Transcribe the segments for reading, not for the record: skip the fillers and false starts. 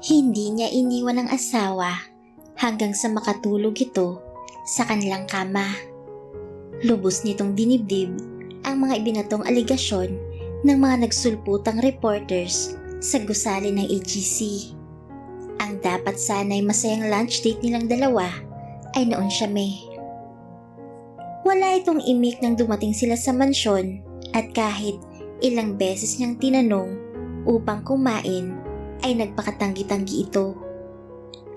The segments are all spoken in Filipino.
Hindi niya iniwan ang asawa hanggang sa makatulog ito sa kanilang kama. Lubos nitong dinibdib ang mga ibinatong aligasyon ng mga nagsulputang reporters sa gusali ng AGC. Ang dapat sana'y masayang lunch date nilang dalawa ay noon siya Wala itong imik nang dumating sila sa mansyon at kahit ilang beses niyang tinanong upang kumain ay nagpakatanggi-tanggi ito.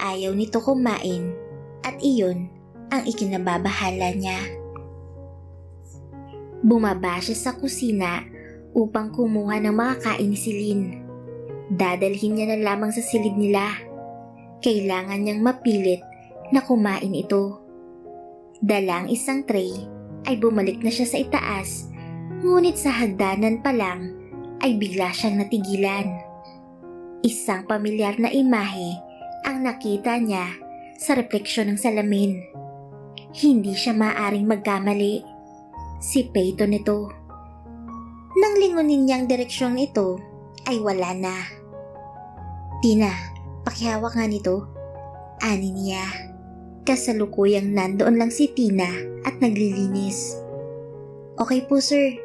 Ayaw nito kumain at iyon ang ikinababahala niya. Bumaba siya sa kusina upang kumuha ng makakain ni Celine. Dadalhin niya na lamang sa silid nila. Kailangan niyang mapilit na kumain ito. Dala ang isang tray ay bumalik na siya sa itaas, ngunit sa hagdanan pa lang ay bigla siyang natigilan. Isang pamilyar na imahe ang nakita niya sa refleksyon ng salamin. Hindi siya maaaring magkamali. Si Peyton ito. Nang lingunin niyang direksyon ito ay wala na. "Tina, pakihawak nga nito," ani niya. Kasalukuyang nandoon lang si Tina at naglilinis. "Okay po sir."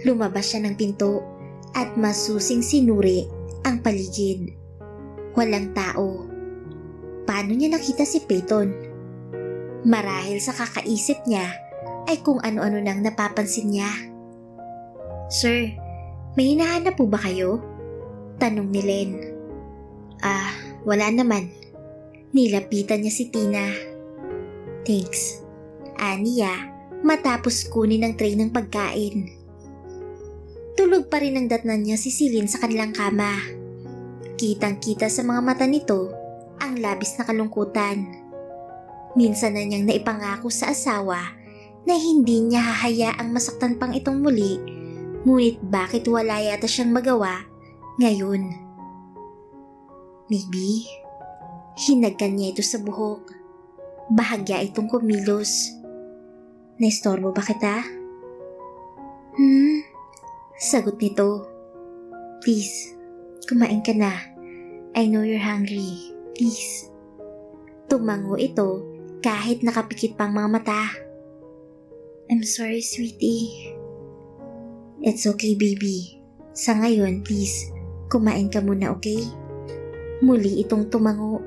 Lumabas siya ng pinto at masusing sinuri ang paligid. Walang tao. Paano niya nakita si Peyton? Marahil sa kakaisip niya ay kung ano-ano nang napapansin niya. "Sir, may hinahanap po ba kayo?" tanong ni Len. Wala naman." Nilapitan niya si Tina. "Thanks," aniya matapos kunin ang tray ng pagkain. Tulog pa rin ang datnan niya si Celine sa kanilang kama. Kitang-kita sa mga mata nito ang labis na kalungkutan. Minsan na niyang naipangako sa asawa na hindi niya hahayaang masaktan pang itong muli, ngunit bakit wala yata siyang magawa ngayon? Maybe, hinagkan niya ito sa buhok. Bahagya itong kumilos. "Naistorbo ba kita?" Sagot nito. "Please, kumain ka na. I know you're hungry. Please." Tumango ito kahit nakapikit pang mga mata. "I'm sorry, sweetie." "It's okay, baby. Sa ngayon, please, kumain ka muna, okay?" Muli itong tumango.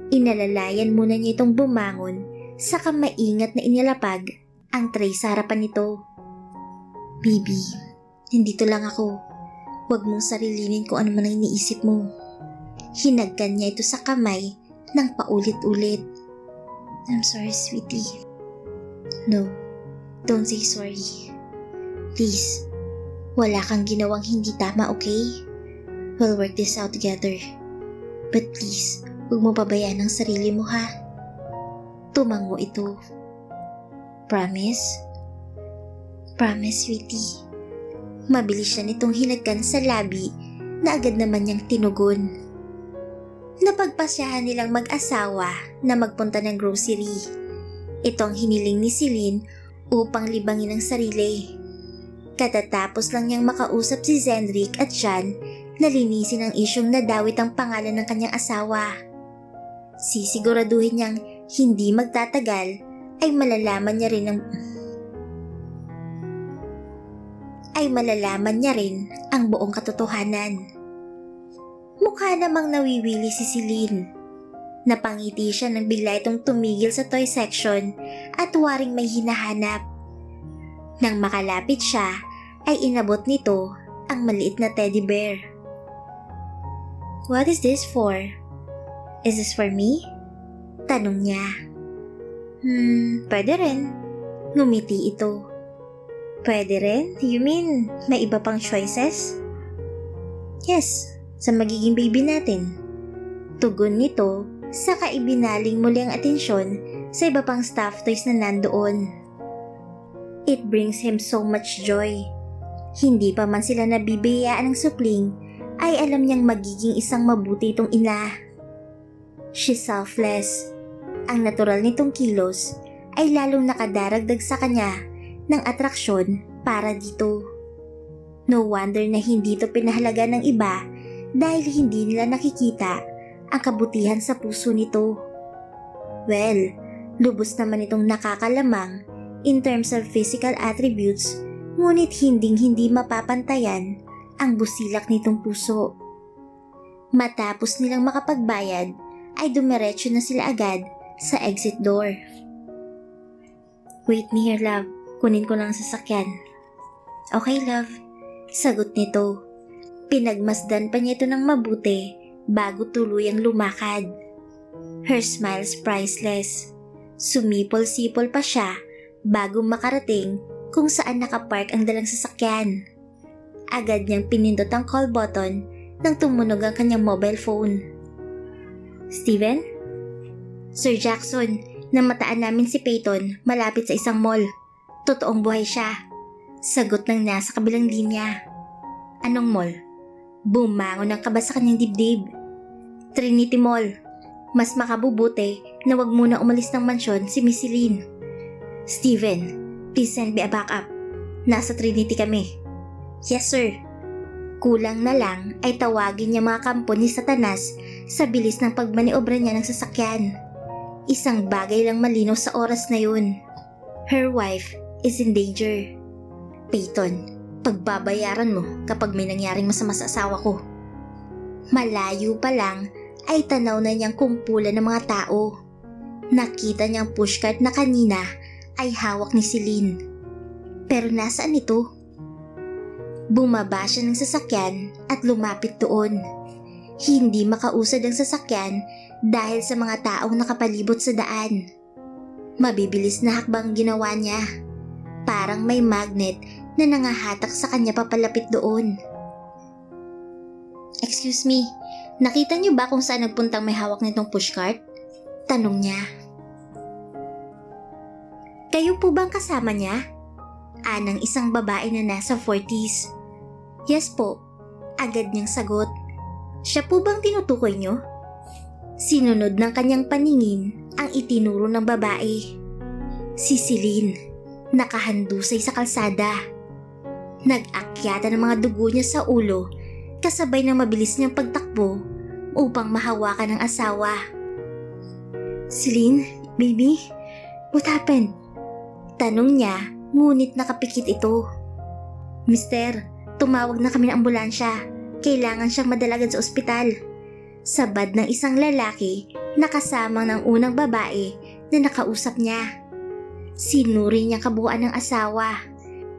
Inalalayan muna niya itong bumangon, saka maingat na inilapag ang tray sa harapan nito. "Baby, nandito lang ako. Huwag mong sarilinin kung ano man ang iniisip mo." Hinagkan niya ito sa kamay ng paulit-ulit. "I'm sorry, sweetie." "No, don't say sorry. Please, wala kang ginawang hindi tama, okay? We'll work this out together. But please, huwag mo pabayaan ang sarili mo, ha?" Tumango ito. "Promise?" "Promise, sweetie." Mabilis siya nitong hinagkan sa labi na agad naman niyang tinugon. Napagpasyahan nilang mag-asawa na magpunta ng grocery. Ito ang hiniling ni Celine upang libangin ang sarili. Katatapos lang niyang makausap si Zendrik at John na linisin ang isyong nadawit ang pangalan ng kanyang asawa. Sisiguraduhin niyang hindi magtatagal ay malalaman niya rin ang buong katotohanan. Mukha namang nawiwili si Celine. Napangiti siya nang bigla itong tumigil sa toy section at waring may hinahanap. Nang makalapit siya, ay inabot nito ang maliit na teddy bear. "What is this for? Is this for me?" tanong niya. Pwede rin." Ngumiti ito. "Pwede rin? You mean may iba pang choices?" "Yes, sa magiging baby natin." Tugon nito, saka ibinaling muli ang atensyon sa iba pang stuffed toys na nandoon. It brings him so much joy. Hindi pa man sila nabibiyayaan ng supling, ay alam niyang magiging isang mabuti itong ina. She's selfless. Ang natural nitong kilos ay lalong nakadaragdag sa kanya ng atraksyon para dito. No wonder na hindi ito pinahalaga ng iba dahil hindi nila nakikita ang kabutihan sa puso nito. Well, lubos naman itong nakakalamang in terms of physical attributes, ngunit hindi mapapantayan ang busilak nitong puso. Matapos nilang makapagbayad, ay dumiretso na sila agad sa exit door. Wait me here, love. Kunin ko lang ang sasakyan. Okay, love. Sagot nito. Pinagmasdan pa niya ito ng mabuti bago tuluyang lumakad. Her smile's priceless. Sumipol-sipol pa siya bago makarating kung saan nakapark ang dalang sasakyan. Agad niyang pinindot ang call button nang tumunog ang kanyang mobile phone. Steven? Sir Jackson, namataan namin si Peyton malapit sa isang mall. Totoong buhay siya. Sagot ng nasa kabilang linya. Anong mall? Bumangon ang kaba sa kanyang dibdib. Trinity Mall. Mas makabubuti na wag muna umalis ng mansyon si Miss Celine. Steven, please send me a backup. Nasa Trinity kami. Yes, sir. Kulang na lang ay tawagin niya mga kampo ni Satanas sa bilis ng pagmaniobra niya ng sasakyan. Isang bagay lang malinaw sa oras na yun. Her wife is in danger. Peyton, pagbabayaran mo kapag may nangyaring masama sa asawa ko. Malayo pa lang ay tanaw na niyang kumpulan ng mga tao. Nakita niyang pushcart na kanina ay hawak ni Celine. Pero nasaan ito? Bumaba siya ng sasakyan at lumapit doon. Hindi makausad ang sasakyan dahil sa mga taong nakapalibot sa daan. Mabibilis na hakbang ginawa niya. Parang may magnet na nangahatak sa kanya papalapit doon. Excuse me, nakita niyo ba kung saan nagpuntang may hawak nitong pushcart? Tanong niya. Kayo po bang kasama niya? Anang isang babae na nasa 40s. Yes po, agad niyang sagot. Siya po bang tinutukoy niyo? Sinunod ng kanyang paningin ang itinuro ng babae. Si Celine, nakahandusay sa kalsada. Nag-akyata ng mga dugo niya sa ulo kasabay ng mabilis niyang pagtakbo upang mahawakan ng asawa. Celine, baby, what happened? Tanong niya, ngunit nakapikit ito. Mister, tumawag na kami ng ambulansya. Kailangan siyang madalagan sa ospital. Sabad ng isang lalaki na kasama ng unang babae na nakausap niya. Sinuri niya kabuuan ng asawa.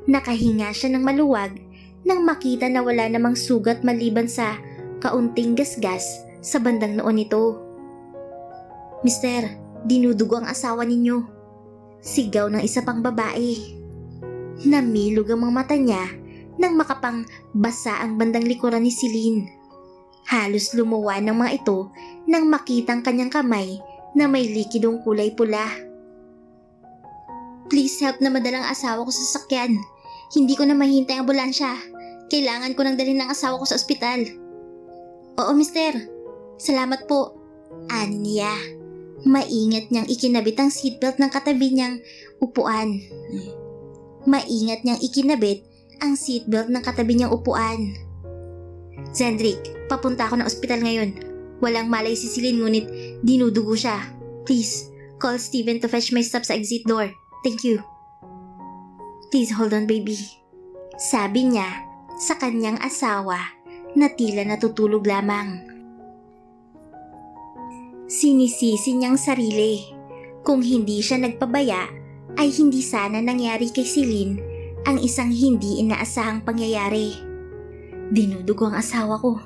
Nakahinga siya ng maluwag nang makita na wala namang sugat maliban sa kaunting gasgas sa bandang noon nito. Mister, dinudugo ang asawa ninyo. Sigaw ng isa pang babae. Namilog ang mga mata niya nang makapang basa ang bandang likuran ni Celine. Halos lumuwa ng mga ito nang makitang kanyang kamay na may likidong kulay pula. Please help na madalang asawa ko sa sasakyan. Hindi ko na mahintay ang ambulansya. Kailangan ko nang dalhin ng asawa ko sa ospital. Oo, mister. Salamat po. Ani niya. Maingat niyang ikinabit ang seatbelt ng katabi niyang upuan. Maingat niyang ikinabit ang seatbelt ng katabi niyang upuan. Zendrik, papunta ako ng ospital ngayon. Walang malay si Celine ngunit dinudugo siya. Please, call Steven to fetch my stuff sa exit door. Thank you. Please hold on, baby. Sabi niya sa kanyang asawa na tila natutulog lamang. Sinisisi niyang sarili. Kung hindi siya nagpabaya, ay hindi sana nangyari kay Celine ang isang hindi inaasahang pangyayari. Dinudugo ang asawa ko.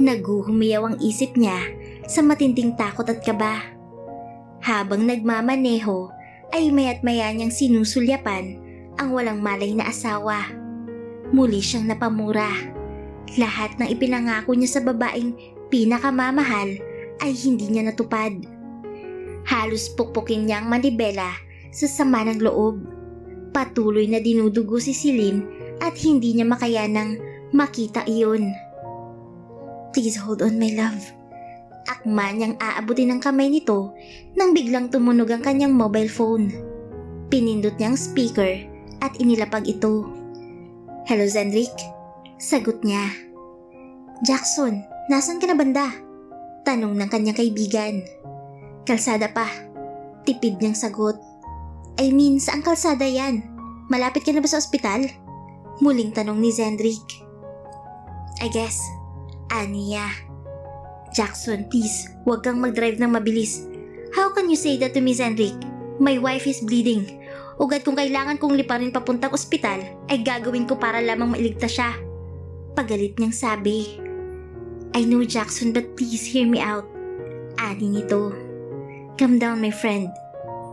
Naguhumiyaw ang isip niya sa matinding takot at kaba. Habang nagmamaneho, ay maya't maya niyang sinusulyapan ang walang malay na asawa. Muli siyang napamura. Lahat ng ipinangako niya sa babaeng pinakamamahal ay hindi niya natupad. Halos pukpukin niya ang manibela sa sama ng loob. Patuloy na dinudugo si Celine at hindi niya makayanang makita iyon. Please hold on, my love. Akma niyang aabutin ang kamay nito nang biglang tumunog ang kanyang mobile phone. Pinindot niyang speaker at inilapag ito. "Hello, Zendrik?" Sagot niya. "Jackson, nasan ka na banda?" Tanong ng kanyang kaibigan. "Kalsada pa." Tipid niyang sagot. "I mean, saan kalsada yan? Malapit ka na ba sa ospital?" Muling tanong ni Zendrik. "I guess." Ani niya. "Jackson, please, huwag kang mag-drive ng mabilis. How can you say that to me, Zendrik? My wife is bleeding. Ugat kung kailangan kong liparin papuntang ospital, ay gagawin ko para lamang mailigtas siya." Pagalit niyang sabi. "I know, Jackson, but please hear me out." Ani nito. "Calm down, my friend."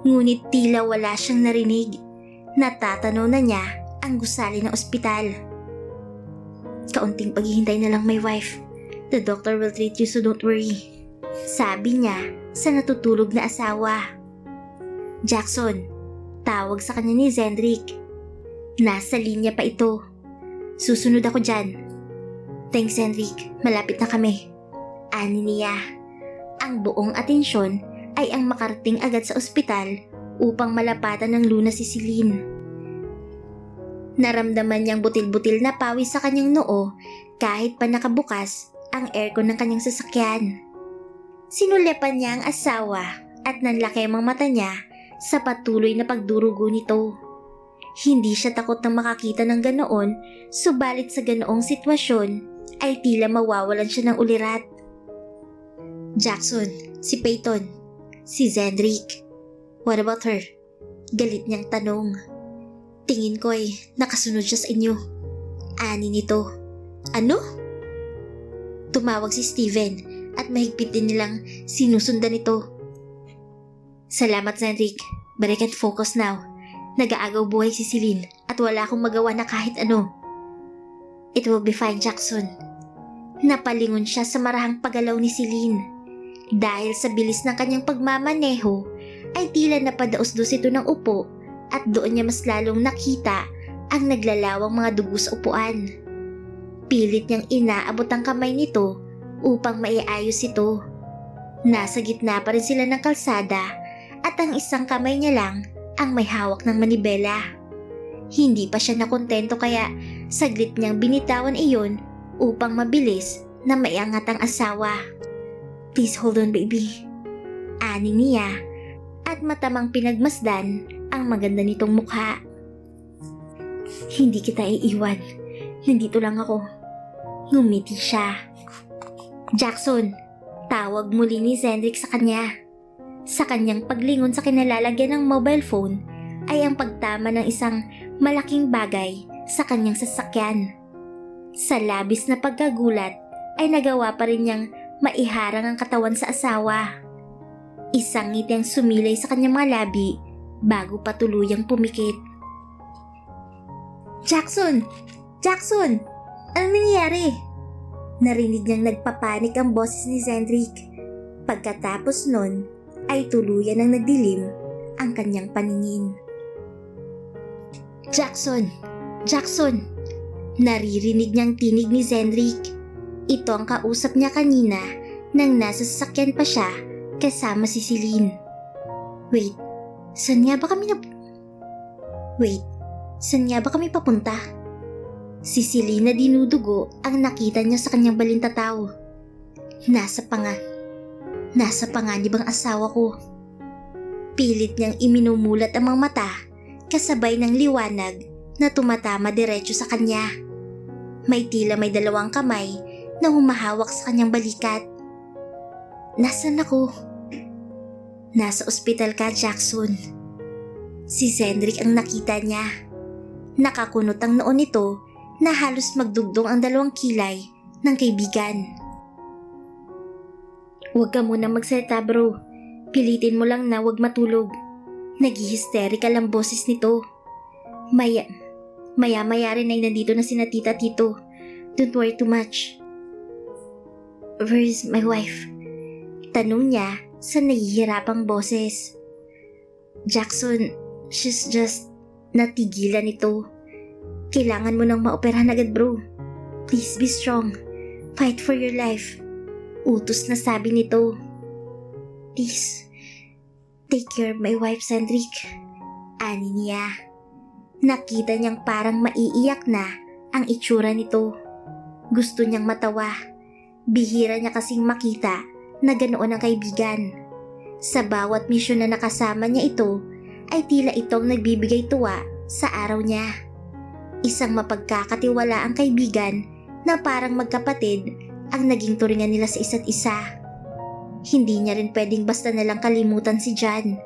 Ngunit tila wala siyang narinig. Natatanaw na niya ang gusali ng ospital. "Kaunting paghihintay na lang, my wife. The doctor will treat you, so don't worry." Sabi niya sa natutulog na asawa. "Jackson," tawag sa kanya ni Zendrik. Nasa linya pa ito. "Susunod ako dyan." "Thanks, Zendrik. Malapit na kami." Ani niya. Ang buong atensyon ay ang makarating agad sa ospital upang malapatan ng lunas si Celine. Naramdaman niyang butil-butil na pawis sa kanyang noo kahit pa nakabukas ang aircon ng kanyang sasakyan. Sinulipan niya ang asawa at nanlaki ang mga mata niya sa patuloy na pagdurugo nito. Hindi siya takot na makakita ng ganoon, subalit sa ganoong sitwasyon ay tila mawawalan siya ng ulirat. "Jackson, si Peyton, si Zendrik. What about her?" Galit niyang tanong. "Tingin ko ay nakasunod siya sa inyo." Ani nito. "Ano?" Tumawag si Steven at mahigpit din nilang sinusundan ito. "Salamat, Zendrik, but I can't focus now. Nag-aagaw buhay si Celine at wala akong magawa na kahit ano." "It will be fine, Jackson." Napalingon siya sa marahang paggalaw ni Celine. Dahil sa bilis ng kanyang pagmamaneho, ay tila napadaos-dos ito ng upo at doon niya mas lalong nakita ang naglalawang mga dugo sa upuan. Pilit niyang inaabot ang kamay nito upang maiayos ito. Nasa gitna pa rin sila ng kalsada at ang isang kamay niya lang ang may hawak ng manibela. Hindi pa siya nakontento kaya saglit niyang binitawan iyon upang mabilis na maiangat ang asawa. "Please hold on, baby." Ani niya at matamang pinagmasdan ang maganda nitong mukha. "Hindi kita iiwan. Nandito lang ako." Ngumiti siya. "Jackson," tawag muli ni Zendrik sa kanya. Sa kanyang paglingon sa kinalalagyan ng mobile phone ay ang pagtama ng isang malaking bagay sa kanyang sasakyan. Sa labis na pagkagulat ay nagawa pa rin niyang maiharang ang katawan sa asawa. Isang ngiti ang sumilay sa kanyang mga labi bago pa tuluyang pumikit. "Jackson! Jackson! Anong nangyayari?" Narinig niyang nagpapanik ang boses ni Zendrik. Pagkatapos nun ay tuluyan ang nagdilim ang kanyang paningin. "Jackson! Jackson!" Naririnig niyang tinig ni Zendrik. Ito ang kausap niya kanina nang nasa sasakyan pa siya kasama si Celine. Wait, saan nga ba kami papunta? Si Celine na dinudugo ang nakita niya sa kanyang balintataw. Nasa panganib ang asawa ko. Pilit niyang iminumulat ang mga mata kasabay ng liwanag na tumatama diretso sa kanya. May dalawang kamay na humahawak sa kanyang balikat. "Nasaan ako?" "Nasa ospital ka, Jackson." Si Zendrik ang nakita niya. Nakakunot ang noo nito na halos magdugdong ang dalawang kilay ng kaibigan. "Huwag ka muna magsalita, bro. Pilitin mo lang na huwag matulog." Nag-hysterical ang boses nito. Maya-maya rin ay nandito na sina tita tito. Don't worry too much." "Where is my wife?" Tanong niya sa nahihirapang boses. "Jackson, she's just..." Natigilan ito. "Kailangan mo nang maoperahan agad, bro. Please be strong. Fight for your life." Utos na sabi nito. "Please, take care of my wife, Zendrik." Ani niya. Nakita niyang parang maiiyak na ang itsura nito. Gusto niyang matawa. Bihira niya kasing makita na ganoon ang kaibigan. Sa bawat misyon na nakasama niya ito, ay tila itong nagbibigay tuwa sa araw niya. Isang mapagkakatiwala ang kaibigan na parang magkapatid ang naging turingan nila sa isa't isa. Hindi niya rin pwedeng basta nalang kalimutan si John.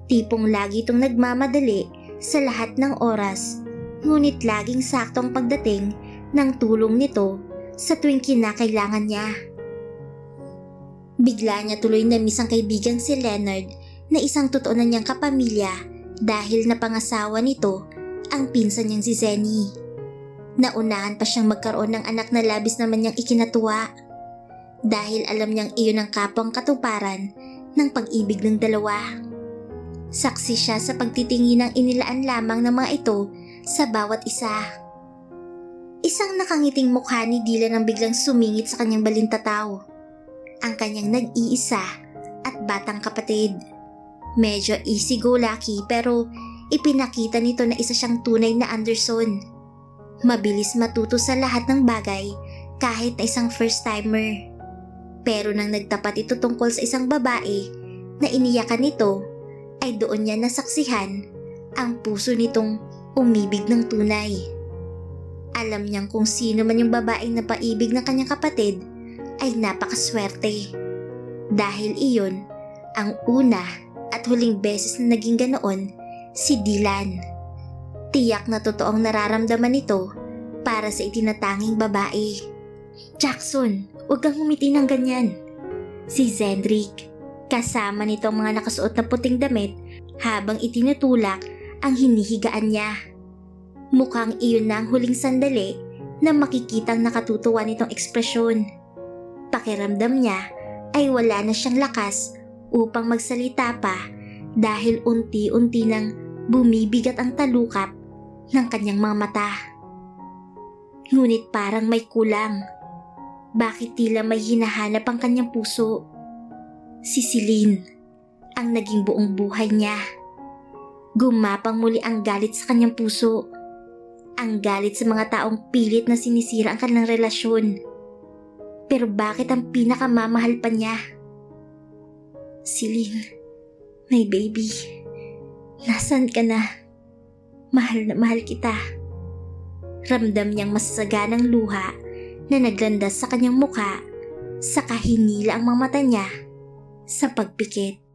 Tipong lagi itong nagmamadali sa lahat ng oras, ngunit laging saktong pagdating ng tulong nito sa tuwing kinakailangan niya. Bigla niya tuloy na-miss ang kaibigang si Leonard na isang totoo na niyang kapamilya dahil napangasawa nito ang pinsan niyang si Zenny. Naunahan pa siyang magkaroon ng anak na labis naman niyang ikinatuwa dahil alam niyang iyon ang kapwang katuparan ng pag-ibig ng dalawa. Saksi siya sa pagtitingin ng inilaan lamang ng mga ito sa bawat isa. Isang nakangiting mukha ni Dylan ang biglang sumingit sa kanyang balintataw. Ang kanyang nag-iisa at batang kapatid. Medyo easy-go-lucky pero ipinakita nito na isa siyang tunay na Anderson. Mabilis matuto sa lahat ng bagay kahit na isang first-timer. Pero nang nagtapat ito tungkol sa isang babae na iniyakan nito, ay doon niya nasaksihan ang puso nitong umibig ng tunay. Alam niyang kung sino man yung babaeng napaibig ng kanyang kapatid ay napakaswerte. Dahil iyon ang una at huling beses na naging ganoon si Dylan. Tiyak na totoong nararamdaman nito para sa itinatanging babae. Jackson, huwag kang humiti ng ganyan. Si Zendrick, kasama nito ang mga nakasuot na puting damit habang itinutulak ang hinihigaan niya. Mukhang iyon na ang huling sandali na makikitang nakatutuwa nitong ekspresyon. Pakiramdam niya ay wala na siyang lakas upang magsalita pa dahil unti-unti nang bumibigat ang talukap ng kanyang mga mata. Ngunit parang may kulang. Bakit tila may hinahanap ang kanyang puso? Si Celine, ang naging buong buhay niya. Gumapang muli ang galit sa kanyang puso. Ang galit sa mga taong pilit na sinisira ang kanilang relasyon. Pero bakit ang pinakamamahal pa niya? Celine, my baby, nasaan ka na? Mahal na mahal kita. Ramdam niyang masasaganang luha na naglandas sa kanyang mukha, saka hinila ang mga mata niya sa pagpikit.